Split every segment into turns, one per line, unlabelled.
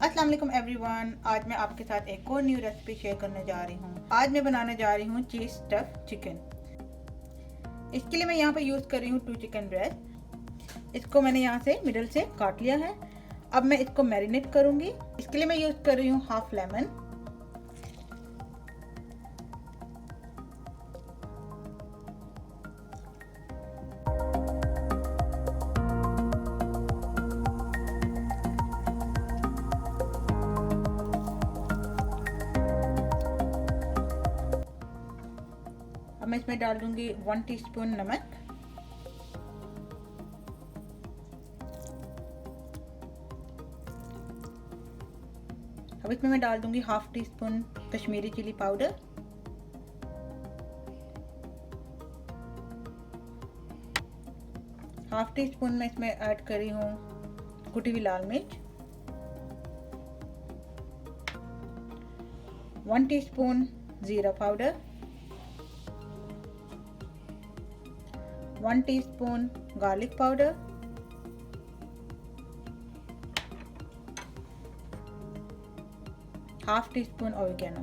अस्सलाम वालेकुम एवरीवन। आज मैं आपके साथ एक और न्यू रेसिपी शेयर करने जा रही हूँ। आज मैं बनाने जा रही हूँ चीज़ स्टफ चिकन। इसके लिए मैं यहाँ पे यूज़ कर रही हूँ 2 चिकन ब्रेस्ट। इसको मैंने यहाँ से मिडल से काट लिया है। अब मैं इसको मैरिनेट करूँगी। इसके लिए मैं यूज़ कर रही हूँ हाफ लेमन, अब मैं इसमें डाल दूंगी 1 टीस्पून नमक, अब इसमें मैं डाल दूंगी half teaspoon Kashmiri chilli powder, half teaspoon मैं इसमें ऐड कर रही हूँ कुटी हुई लाल मिर्च, 1 टीस्पून जीरा powder, 1 teaspoon garlic powder, half tea spoon oregano.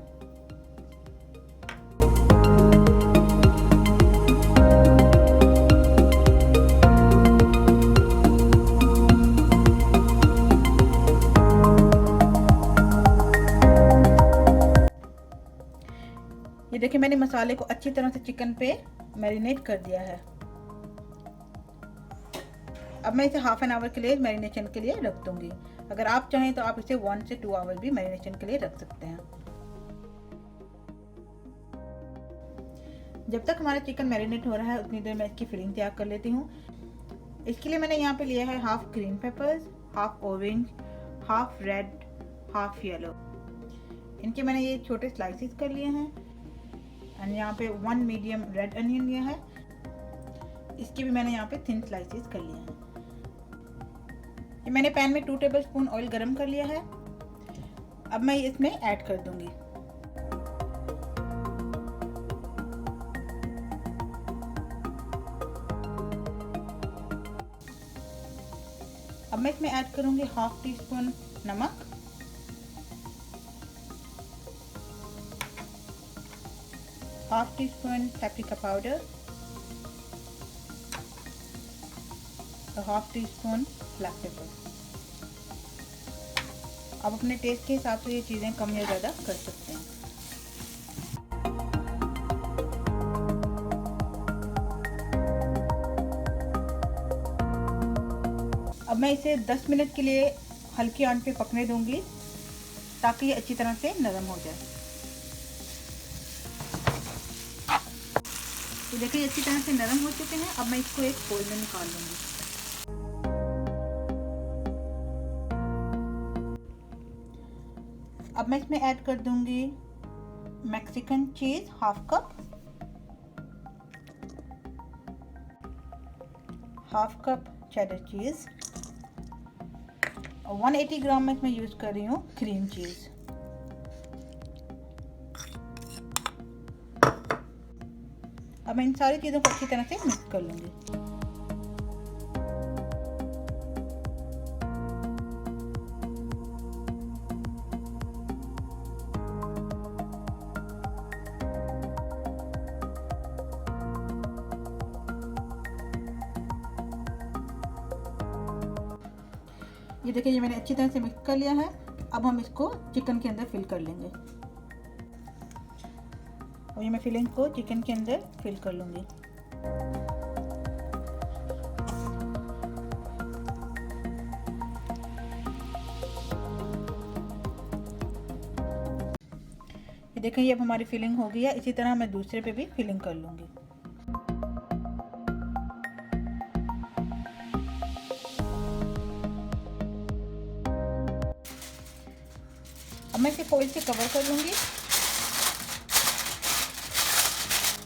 ये देखिए मैंने मसाले को अच्छी तरह से चिकन पे मैरिनेट कर दिया है। अब मैं इसे हाफ एन आवर के लिए मैरिनेशन के लिए रख दूंगी। अगर आप चाहें तो आप इसे 1 से 2 आवर भी मैरिनेशन के लिए रख सकते हैं। जब तक हमारा चिकन मैरिनेट हो रहा है उतनी देर मैं इसकी फिलिंग तैयार कर लेती हूँ। इसके लिए मैंने यहाँ पे लिया है half green papers, half orange, half red, half yellow. इनके मैंने ये छोटे स्लाइसेस कर लिए हैं। एंड यहाँ पे 1 मीडियम रेड अनियन लिया है, इसके भी मैंने यहाँ पे थिन स्लाइसेस कर लिए हैं। ये मैंने पैन में 2 टेबलस्पून ऑयल गरम कर लिया है। अब मैं इसमें ऐड कर दूंगी। अब मैं इसमें ऐड करूंगी हाफ टी स्पून नमक, half teaspoon paprika powder और half teaspoon black pepper. आप अपने टेस्ट के हिसाब से ये चीज़ें कम या ज़्यादा कर सकते हैं। अब मैं इसे 10 मिनट के लिए हल्की आंच पे पकने दूंगी ताकि ये अच्छी तरह से नरम हो जाए। तो देखिए अच्छी तरह से नरम हो चुके हैं। अब मैं इसको एक बोल में निकाल लूंगी। अब मैं इसमें ऐड कर दूंगी मैक्सिकन चीज half cup, half cup cheddar चीज और 180 ग्राम मैं इसमें यूज कर रही हूँ क्रीम चीज। अब मैं इन सारी चीजों को अच्छी तरह से मिक्स कर लूंगी। ये देखिए ये मैंने अच्छी तरह से मिक्स कर लिया है। अब हम इसको चिकन के अंदर फिल कर लेंगे और ये मैं फिलिंग को चिकन के अंदर फिल कर लूंगी। ये देखें ये अब हमारी फिलिंग हो गई है। इसी तरह मैं दूसरे पे भी फिलिंग कर लूंगी। अब मैं इसे फॉइल से कवर कर लूंगी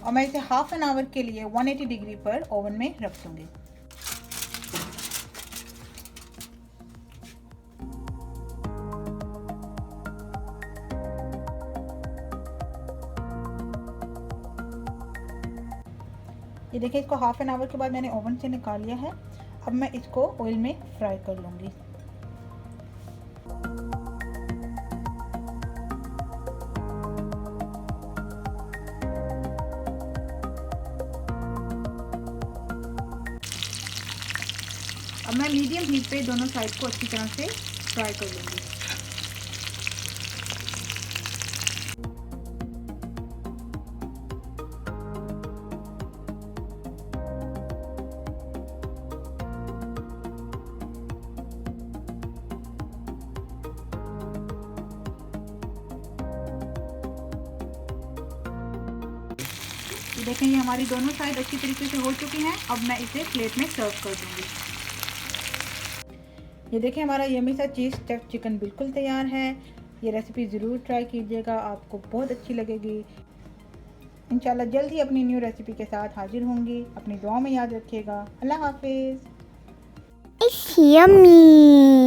और मैं इसे हाफ एन आवर के लिए 180 डिग्री पर ओवन में रख दूंगी। ये देखिए इसको हाफ एन आवर के बाद मैंने ओवन से निकाल लिया है। अब मैं इसको ऑयल में फ्राई कर लूँगी। अब मैं मीडियम हीट पे दोनों साइड को अच्छी तरह से फ्राई कर लूँगी। देखें ये हमारी दोनों साइड अच्छी तरीके से हो चुकी हैं। अब मैं इसे प्लेट में सर्व कर दूंगी। ये देखें हमारा यम्मी सा चीज़ स्टफ्ड चिकन बिल्कुल तैयार है। ये रेसिपी ज़रूर ट्राई कीजिएगा, आपको बहुत अच्छी लगेगी। इंशाल्लाह जल्द ही अपनी न्यू रेसिपी के साथ हाजिर होंगी। अपनी दुआ में याद रखिएगा। अल्लाह हाफिज़।
It's yummy.